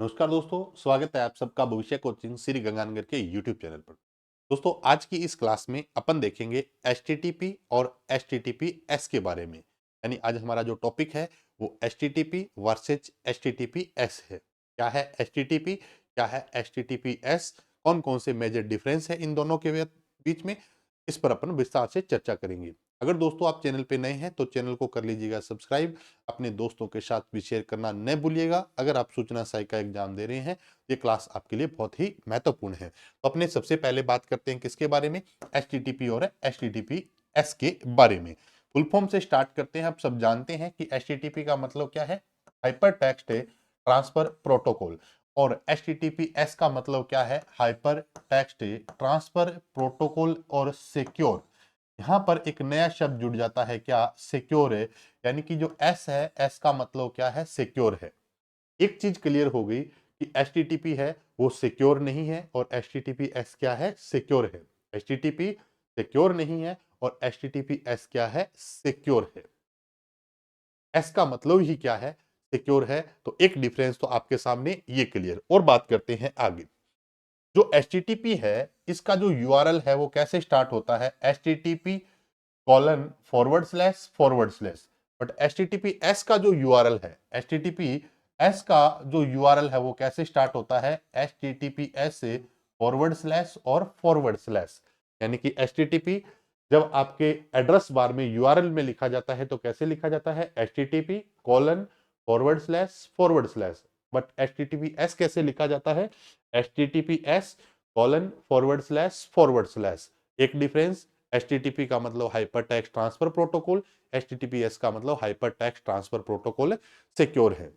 नमस्कार दोस्तों, स्वागत है आप सबका भविष्य कोचिंग श्री गंगानगर के यूट्यूब चैनल पर। दोस्तों, आज की इस क्लास में अपन देखेंगे एचटीटीपी और एचटीटीपीएस के बारे में। यानी आज हमारा जो टॉपिक है वो एचटीटीपी वर्सेज एचटीटीपीएस है। क्या है एचटीटीपी, क्या है एचटीटीपीएस, कौन कौन से मेजर डिफरेंस है इन दोनों के बीच में, इस पर अपन विस्तार से चर्चा करेंगे। अगर दोस्तों आप चैनल पे नए हैं तो चैनल को कर लीजिएगा सब्सक्राइब, अपने दोस्तों के साथ भी शेयर करना न भूलिएगा। अगर आप सूचना सहायक का एग्जाम दे रहे हैं, ये क्लास आपके लिए बहुत ही महत्वपूर्ण है। तो अपने सबसे पहले बात करते हैं किसके बारे में, एचटीटीपी और एचटीटीपीएस के बारे में। फुल फॉर्म से स्टार्ट करते हैं। आप सब जानते हैं कि एचटीटीपी का मतलब क्या है, हाइपर टेक्स्ट ट्रांसफर प्रोटोकॉल, और एचटीटीपीएस का मतलब क्या है, हाइपर टेक्स्ट ट्रांसफर प्रोटोकॉल और सिक्योर। यहाँ पर एक नया शब्द जुड़ जाता है, क्या, सिक्योर है। यानी कि जो एस है, एस का मतलब क्या है, सिक्योर है। एक चीज क्लियर हो गई कि एचटीटीपी है वो सिक्योर नहीं है और एचटीटीपीएस क्या है, सिक्योर है। एचटीटीपी सिक्योर नहीं है और एचटीटीपीएस क्या है, सिक्योर है। एस का मतलब ही क्या है, सिक्योर है। तो एक डिफरेंस तो आपके सामने ये क्लियर। और बात करते हैं आगे। जो एचटीटीपी है इसका जो यूआरएल है वो कैसे स्टार्ट होता है, HTTP colon forward slash. But HTTPS का जो यूआरएल है, एचटीटीपीएस का जो यूआरएल है वो कैसे स्टार्ट होता है, एचटीटीपीएस से फॉरवर्ड स्लैश। यानी कि एचटीटीपी जब आपके एड्रेस बार में यूआरएल में लिखा जाता है तो कैसे लिखा जाता है, HTTP colon forward slash. But HTTPS कैसे लिखा जाता है, एचटीटीपीएस कॉलन फॉरवर्ड स्लैश। एक डिफरेंस, एचटीटीपी का मतलब hyper text transfer protocol, HTTPS का मतलब hyper text transfer protocol secure है।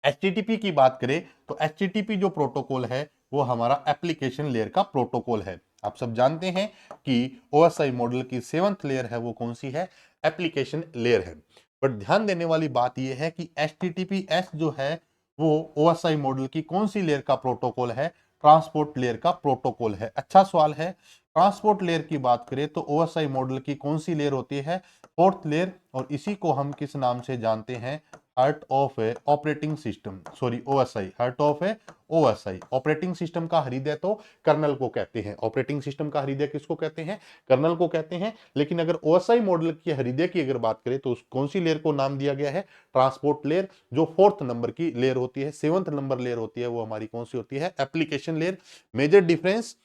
एचटीटीपी की बात करें तो एचटीटीपी जो प्रोटोकॉल है वो हमारा एप्लीकेशन लेयर का प्रोटोकॉल है। आप सब जानते हैं कि ओएसआई मॉडल की 7th लेयर है वो कौन सी है, एप्लीकेशन लेयर है। बट ध्यान देने वाली बात यह है कि एचटीटीपीएस जो है वो ओएसआई मॉडल की कौन सी लेयर का प्रोटोकॉल है, ट्रांसपोर्ट लेयर का प्रोटोकॉल है। अच्छा सवाल है। ट्रांसपोर्ट लेयर की बात करें तो ओएसआई मॉडल की कौन सी लेयर होती है, 4th लेयर, और इसी को हम किस नाम से जानते हैं, heart of A operating system, sorry OSI, heart of A OSI. Operating system का हृदय तो कर्नल को कहते हैं, ऑपरेटिंग सिस्टम का हृदय किसको कहते हैं, कर्नल को कहते हैं। लेकिन अगर ओएसआई मॉडल के हृदय की अगर बात करें तो उस कौन सी लेयर को नाम दिया गया है, ट्रांसपोर्ट लेयर। जो 4th नंबर की लेयर होती है, 7th नंबर लेयर होती है, वो हमारी कौन सी होती है, एप्लीकेशन लेयर। मेजर डिफरेंस,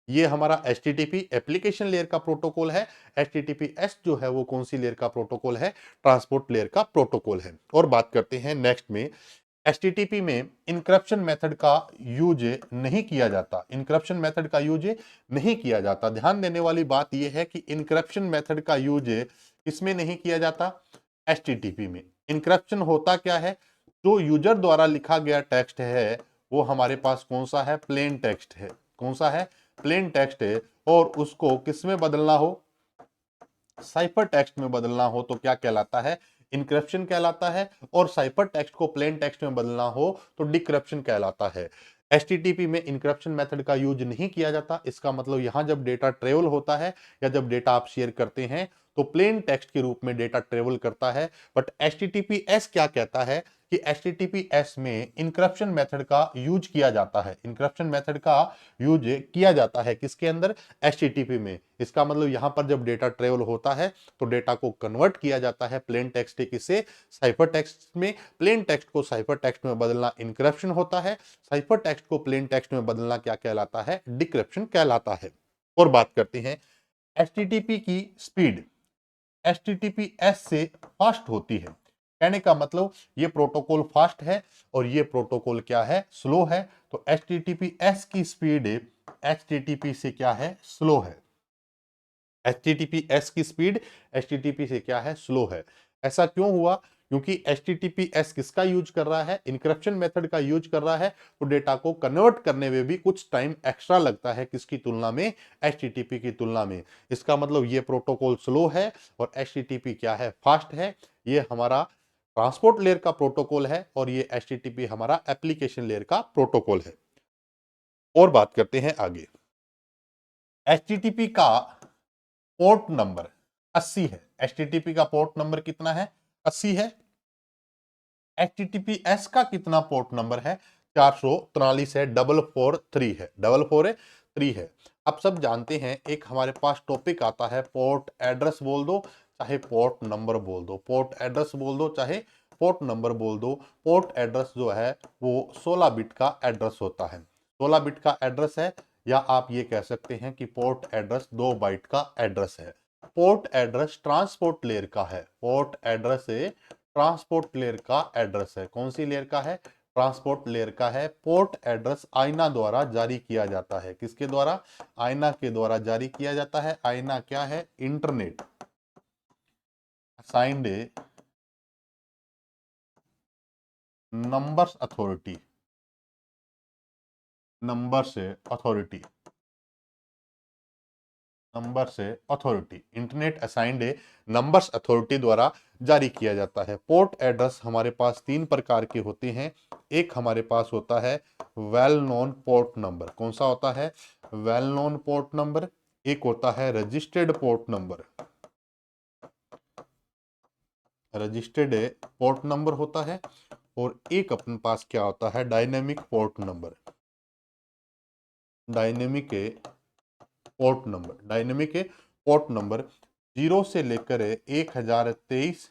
ये हमारा एचटीटीपी एप्लीकेशन लेयर का प्रोटोकॉल है, एचटीटीपीएस जो है वो कौन सी लेयर का प्रोटोकॉल है, ट्रांसपोर्ट लेयर का प्रोटोकॉल है। और बात करते हैं नेक्स्ट में, एचटीटीपी में इनक्रप्शन मेथड का यूज नहीं किया जाता, इनक्रप्शन मेथड का यूज नहीं किया जाता। ध्यान देने वाली बात यह है कि इनक्रप्शन मेथड का यूज किसमें नहीं किया जाता, एचटीटीपी में। इनक्रप्शन होता क्या है, जो यूजर द्वारा लिखा गया टेक्स्ट है वो हमारे पास कौन सा है, प्लेन टेक्स्ट है। कौन सा है, प्लेन टेक्स्ट है। और उसको किस में बदलना हो, साइफर टेक्स्ट में बदलना हो तो क्या कहलाता है, इनक्रप्शन कहलाता है। और साइफर टेक्स्ट को प्लेन टेक्स्ट में बदलना हो तो डिक्रिप्शन कहलाता है। एचटीटीपी में इनक्रप्शन मेथड का यूज नहीं किया जाता। इसका मतलब यहां जब डेटा ट्रेवल होता है या जब डेटा आप शेयर करते हैं तो प्लेन टेक्स्ट के रूप में डेटा ट्रेवल करता है। बट एचटीटीपीएस क्या कहता है कि एचटीटीपीएस में इनक्रप्शन मेथड का यूज किया जाता है, इनक्रप्शन मेथड का यूज किया जाता है किसके अंदर, एचटीटीपी में। इसका मतलब यहां पर जब डेटा ट्रेवल होता है तो डेटा को कन्वर्ट किया जाता है प्लेन टेक्स्ट किससे, साइफर टेक्स्ट में। प्लेन टेक्स्ट को साइफर टेक्स्ट में बदलना इनक्रप्शन होता है, साइफर टेक्स्ट को प्लेन टेक्स्ट में बदलना क्या कहलाता है, डिक्रिप्शन कहलाता है। और बात करते हैं एचटीटीपी की स्पीड, एचटीटीपीएस से फास्ट होती है। कहने का मतलब ये प्रोटोकॉल फास्ट है और ये प्रोटोकॉल क्या है, स्लो है। तो एचटीटीपीएस की स्पीड एचटीटीपी से क्या है, स्लो है। एचटीटीपीएस की स्पीड एचटीटीपी से क्या है, स्लो है। ऐसा क्यों हुआ, क्योंकि एचटीटीपीएस किसका यूज कर रहा है, इनक्रप्शन मेथड का यूज कर रहा है। तो डेटा को कन्वर्ट करने में भी कुछ टाइम एक्स्ट्रा लगता है, किसकी तुलना में, एचटीटीपी की तुलना में। इसका मतलब ये प्रोटोकॉल स्लो है और एचटीटीपी क्या है, फास्ट है। ये हमारा ट्रांसपोर्ट लेयर का प्रोटोकॉल है और ये एचटीटीपी हमारा एप्लीकेशन लेयर का प्रोटोकॉल है। और बात करते हैं आगे। एचटीटीपी का पोर्ट नंबर 80 है। एचटीटीपी का पोर्ट नंबर कितना है, 80 है। एचटीटीपीएस का कितना पोर्ट नंबर है, 443 है, 443 है, 443 है। अब सब जानते हैं एक हमारे पास टॉपिक आता है पोर्ट एड्रेस बोल दो चाहे पोर्ट नंबर बोल दो, पोर्ट एड्रेस बोल दो चाहे पोर्ट नंबर बोल दो। पोर्ट एड्रेस जो है वो 16 बिट का एड्रेस होता है, 16 बिट का एड्रेस है, या आप ये कह सकते हैं कि पोर्ट एड्रेस 2 बाइट का एड्रेस है। पोर्ट एड्रेस ट्रांसपोर्ट लेयर का है, पोर्ट एड्रेस ट्रांसपोर्ट लेयर का एड्रेस है। कौन सी लेयर का है? ट्रांसपोर्ट लेयर का है। पोर्ट एड्रेस आईना द्वारा जारी किया जाता है। किसके द्वारा? आईना के द्वारा जारी किया जाता है। आईना क्या है? Internet assigned numbers authority, number से अथॉरिटी, नंबर से authority, internet assigned numbers authority द्वारा जारी किया जाता है। पोर्ट एड्रेस हमारे पास 3 प्रकार के होते हैं। एक हमारे पास होता है वेल नोन पोर्ट नंबर। कौन सा होता है? Well known port number. एक होता है registered port number, registered port number होता है। और एक अपने पास क्या होता है? Dynamic port number, dynamic port number, dynamic port number 0 से लेकर 1023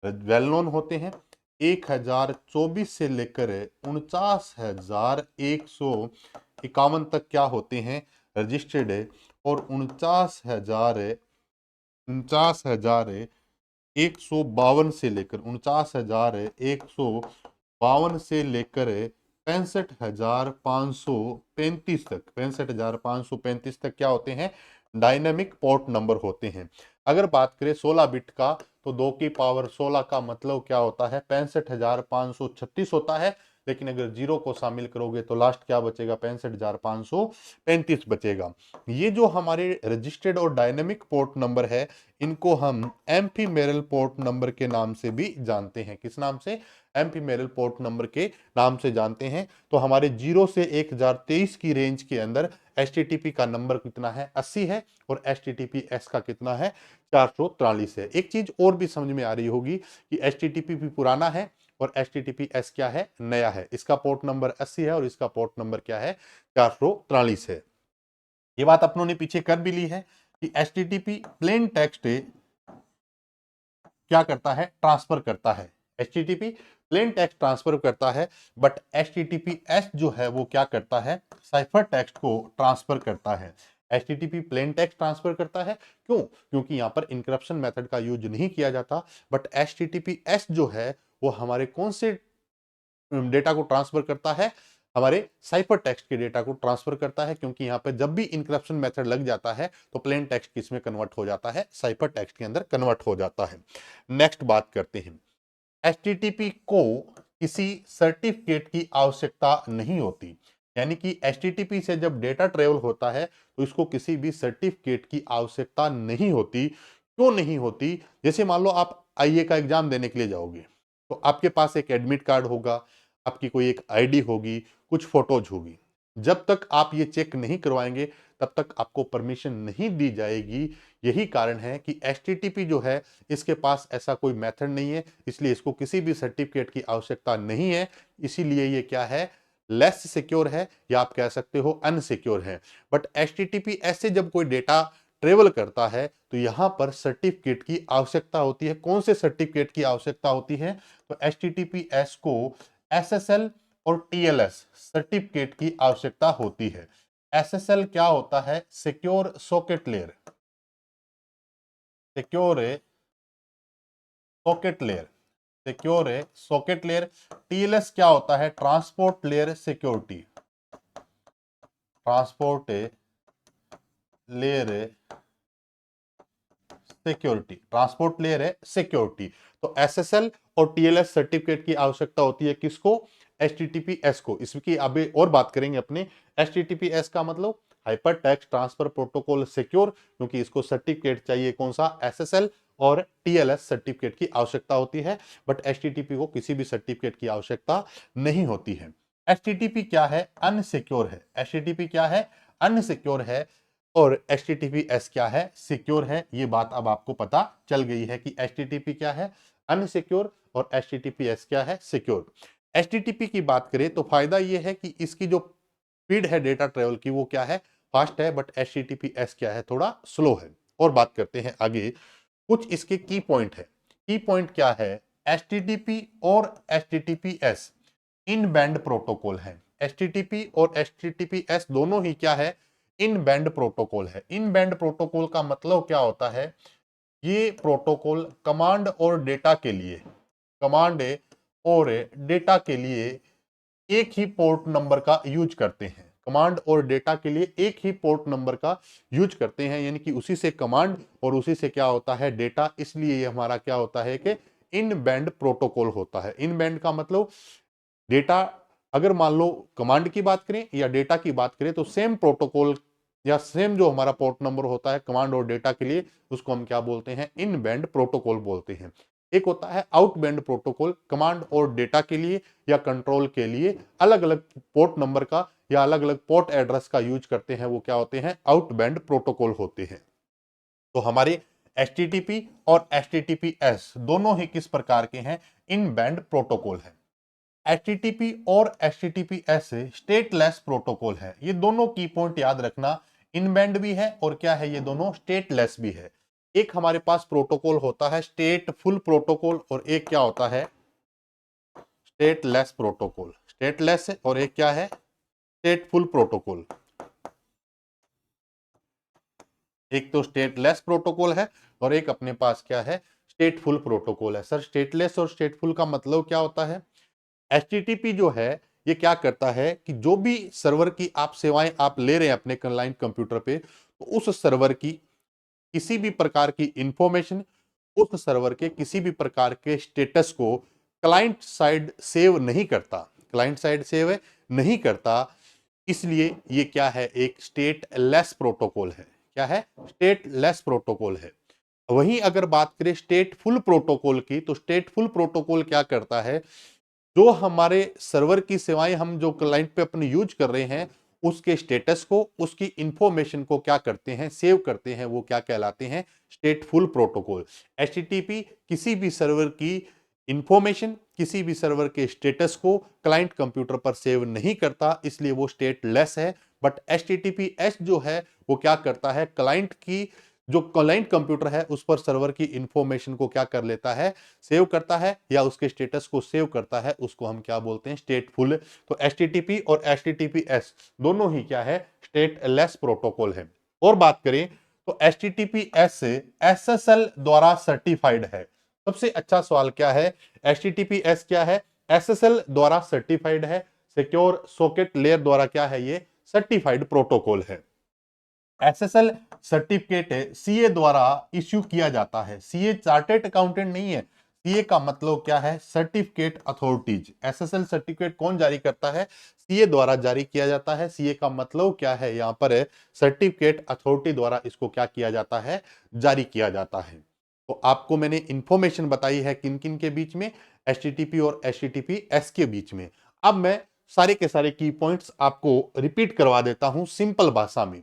वेल नोन होते हैं। 1024 से लेकर 49,151 तक क्या होते हैं? रजिस्टर्ड है। और 49,152 से लेकर 49,152 से लेकर 65,535 तक, 65,535 तक क्या होते हैं? डायनेमिक पोर्ट नंबर होते हैं। अगर बात करें 16 बिट का, तो 2 की पावर 16 का मतलब क्या होता है? 65,536 होता है। लेकिन अगर जीरो को शामिल करोगे तो लास्ट क्या बचेगा? 65,535 बचेगा। ये जो हमारे रजिस्टर्ड और डायनेमिक पोर्ट नंबर है, इनको हम एम्फीमेरल पोर्ट नंबर के नाम से भी जानते हैं। किस नाम से? एम्फीमेरल पोर्ट नंबर के नाम से जानते हैं। तो हमारे 0 से 1023 की रेंज के अंदर एचटीटीपी का नंबर कितना है? 80 है। और एचटीटीपीएस का कितना है? 443 है। एक चीज और भी समझ में आ रही होगी कि एचटीटीपी भी पुराना है और एचटीटीपीएस क्या है? नया है। इसका पोर्ट नंबर 80 है और इसका पोर्ट नंबर क्या है? 443 है। ये बात अपनों ने पीछे कर भी ली है कि एचटीटीपी प्लेन टेक्स्ट क्या करता है? ट्रांसफर करता है। एचटीटीपी प्लेन टेक्स्ट ट्रांसफर करता है, बट एचटीटीपीएस जो है वो क्या करता है? साइफर टेक्स्ट को ट्रांसफर करता है। एचटीटीपी प्लेन टेक्स्ट ट्रांसफर करता है। क्यों? क्योंकि यहां पर इंक्रिप्शन मेथड का यूज नहीं किया जाता। बट एचटीटीपीएस जो है वो हमारे कौन से डेटा को ट्रांसफर करता है? हमारे साइफर टेक्स्ट के डेटा को ट्रांसफर करता है। क्योंकि यहां पे जब भी इंक्रिप्शन मेथड लग जाता है तो प्लेन टेक्स्ट किसमें कन्वर्ट हो जाता है? साइफर टेक्स्ट के अंदर कन्वर्ट हो जाता है। नेक्स्ट बात करते हैं। एचटीटीपी को किसी सर्टिफिकेट की आवश्यकता नहीं होती। यानी कि एचटीटीपी से जब डेटा ट्रेवल होता है तो इसको किसी भी सर्टिफिकेट की आवश्यकता नहीं होती। क्यों नहीं होती? जैसे मान लो आप आईए का एग्जाम देने के लिए जाओगे, तो आपके पास एक एडमिट कार्ड होगा, आपकी कोई एक आईडी होगी, कुछ फोटोज होगी। जब तक आप ये चेक नहीं करवाएंगे तब तक आपको परमिशन नहीं दी जाएगी। यही कारण है कि एचटीटीपी जो है इसके पास ऐसा कोई मेथड नहीं है, इसलिए इसको किसी भी सर्टिफिकेट की आवश्यकता नहीं है। इसीलिए ये क्या है? लेस सिक्योर है, या आप कह सकते हो अनसिक्योर है। बट एचटीटीपी ऐसे जब कोई डेटा ट्रेवल करता है तो यहां पर सर्टिफिकेट की आवश्यकता होती है। कौन से सर्टिफिकेट की आवश्यकता होती है? तो एचटीटीपीएस को एसएसएल और टीएलएस सर्टिफिकेट की आवश्यकता होती है। एसएसएल क्या होता है? Secure socket layer, secure socket layer, secure socket layer. TLS क्या होता है? Transport layer security, transport layer security, transport layer है सिक्योरिटी। तो एसएसएल और टीएलएस सर्टिफिकेट की आवश्यकता होती है किसको? एचटीटीपीएस को। इसकी अभी और बात करेंगे अपने। एचटीटीपीएस का मतलब hyper text transfer protocol secure, क्योंकि इसको सर्टिफिकेट चाहिए कौन सा? एसएसएल और टीएलएस सर्टिफिकेट की आवश्यकता होती है। बट एचटीटीपी को किसी भी सर्टिफिकेट की आवश्यकता नहीं होती है। एचटीटीपी क्या है? अनसिक्योर है। एचटीटीपी क्या है? अनसिक्योर है। और एचटीटीपीएस क्या है? सिक्योर है। ये बात अब आपको पता चल गई है कि एचटीटीपी क्या है? अनसिक्योर और एचटीटीपीएस क्या है? सिक्योर। HTTP की बात करें तो फायदा ये है कि इसकी जो स्पीड है डेटा ट्रेवल की वो क्या है, फास्ट है, बट HTTPS क्या है, थोड़ा स्लो है। और बात करते हैं आगे, कुछ इसके की पॉइंट है। की पॉइंट क्या है, HTTP और HTTPS इन बैंड प्रोटोकॉल है। HTTP और HTTPS दोनों ही क्या है, इन बैंड प्रोटोकॉल है। इन बैंड प्रोटोकॉल का मतलब क्या होता है, ये प्रोटोकॉल कमांड और डेटा के लिए, कमांड और डेटा के लिए एक ही पोर्ट नंबर का यूज करते हैं। कमांड और डेटा के लिए एक ही पोर्ट नंबर का यूज करते हैं, यानी कि उसी से कमांड और उसी से क्या होता है, डेटा। इसलिए ये हमारा क्या होता है कि इन बैंड प्रोटोकॉल होता है। इन बैंड का मतलब डेटा, अगर मान लो कमांड की बात करें या डेटा की बात करें तो सेम प्रोटोकॉल या सेम जो हमारा पोर्ट नंबर होता है कमांड और डेटा के लिए, उसको हम क्या बोलते हैं, इन बैंड प्रोटोकॉल बोलते हैं। एक होता है आउट बैंड प्रोटोकॉल, कमांड और डेटा के लिए या कंट्रोल के लिए अलग अलग पोर्ट नंबर का या अलग अलग पोर्ट एड्रेस का यूज करते हैं, वो क्या होते हैं, आउट बैंड प्रोटोकॉल होते हैं। तो हमारे HTTP और HTTPS दोनों ही किस प्रकार के हैं, इन बैंड प्रोटोकॉल है। HTTP और HTTPS स्टेटलेस प्रोटोकॉल है। ये दोनों की पॉइंट याद रखना, इनबैंड भी है और क्या है, ये दोनों स्टेटलेस भी है। एक हमारे पास प्रोटोकॉल होता है स्टेटफुल प्रोटोकॉल और एक क्या होता है, स्टेटलेस प्रोटोकॉल। स्टेटलेस है और एक क्या है, स्टेटफुल प्रोटोकॉल। एक तो स्टेटलेस प्रोटोकॉल है और एक अपने पास क्या है, स्टेटफुल प्रोटोकॉल है। सर स्टेटलेस और स्टेटफुल का मतलब क्या होता है, HTTP जो है ये क्या करता है कि जो भी सर्वर की आप सेवाएं आप ले रहे हैं अपने क्लाइंट कंप्यूटर पे, तो उस सर्वर की किसी भी प्रकार की इंफॉर्मेशन, उस सर्वर के किसी भी प्रकार के स्टेटस को क्लाइंट साइड सेव नहीं करता, क्लाइंट साइड सेव नहीं करता। इसलिए ये क्या है, एक स्टेटलेस प्रोटोकॉल है। क्या है, स्टेटलेस प्रोटोकॉल है। वहीं अगर बात करें स्टेटफुल प्रोटोकॉल की, तो स्टेटफुल प्रोटोकॉल क्या करता है, जो हमारे सर्वर की सेवाएं हम जो क्लाइंट पे अपने यूज कर रहे हैं, उसके स्टेटस को, उसकी इंफॉर्मेशन को क्या करते हैं, सेव करते हैं, वो क्या कहलाते हैं, स्टेटफुल प्रोटोकॉल। HTTP किसी भी सर्वर की इंफॉर्मेशन, किसी भी सर्वर के स्टेटस को क्लाइंट कंप्यूटर पर सेव नहीं करता, इसलिए वो स्टेटलेस है। बट HTTPS जो है वो क्या करता है, क्लाइंट की, जो क्लाइंट कंप्यूटर है उस पर सर्वर की इंफॉर्मेशन को क्या कर लेता है, सेव करता है या उसके स्टेटस को सेव करता है, उसको हम क्या बोलते हैं, स्टेटफुल। तो HTTP और HTTPS दोनों ही क्या है, स्टेटलेस प्रोटोकॉल है। और बात करें तो HTTPS SSL द्वारा सर्टिफाइड है। सबसे अच्छा सवाल क्या है, HTTPS क्या है, SSL द्वारा सर्टिफाइड है, सिक्योर सॉकेट लेयर द्वारा क्या है, ये सर्टिफाइड प्रोटोकॉल है। SSL सर्टिफिकेट CA द्वारा इश्यू किया जाता है। CA चार्टेड अकाउंटेंट नहीं है, CA का मतलब क्या है, सर्टिफिकेट अथॉरिटीज। SSL सर्टिफिकेट कौन जारी करता है, CA द्वारा जारी किया जाता है। CA का मतलब क्या है, यहां पर सर्टिफिकेट अथॉरिटी द्वारा इसको क्या किया जाता है, जारी किया जाता है। तो आपको मैंने इंफॉर्मेशन बताई है किन किन के बीच में, HTTP और HTTPS के बीच में। अब मैं सारे के सारे की पॉइंट्स आपको रिपीट करवा देता हूं सिंपल भाषा में।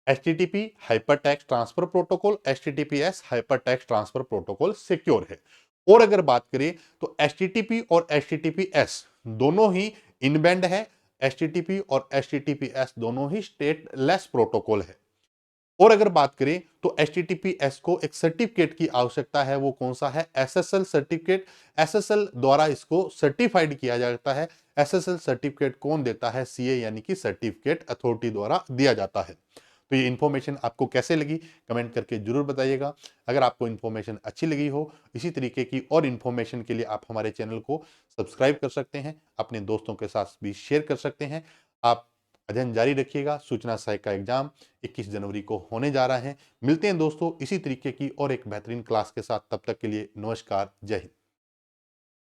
HTTP hypertext transfer protocol, HTTPS hypertext transfer protocol secure है। और अगर बात करें तो HTTP और HTTPS दोनों ही इनबैंड है, HTTP और HTTPS दोनों ही स्टेटलेस प्रोटोकॉल है। और अगर बात करें तो HTTPS को एक सर्टिफिकेट की आवश्यकता है, वो कौन सा है, SSL सर्टिफिकेट। SSL द्वारा इसको सर्टिफाइड किया जाता है। SSL सर्टिफिकेट कौन देता है, CA यानी कि सर्टिफिकेट अथॉरिटी द्वारा दिया जाता है। तो ये इन्फॉर्मेशन आपको कैसे लगी, कमेंट करके जरूर बताइएगा। अगर आपको इन्फॉर्मेशन अच्छी लगी हो, इसी तरीके की और इन्फॉर्मेशन के लिए आप हमारे चैनल को सब्सक्राइब कर सकते हैं, अपने दोस्तों के साथ भी शेयर कर सकते हैं। आप अध्ययन जारी रखिएगा। सूचना सहायक का एग्जाम 21 जनवरी को होने जा रहा है। मिलते हैं दोस्तों इसी तरीके की और एक बेहतरीन क्लास के साथ। तब तक के लिए नमस्कार, जय हिंद।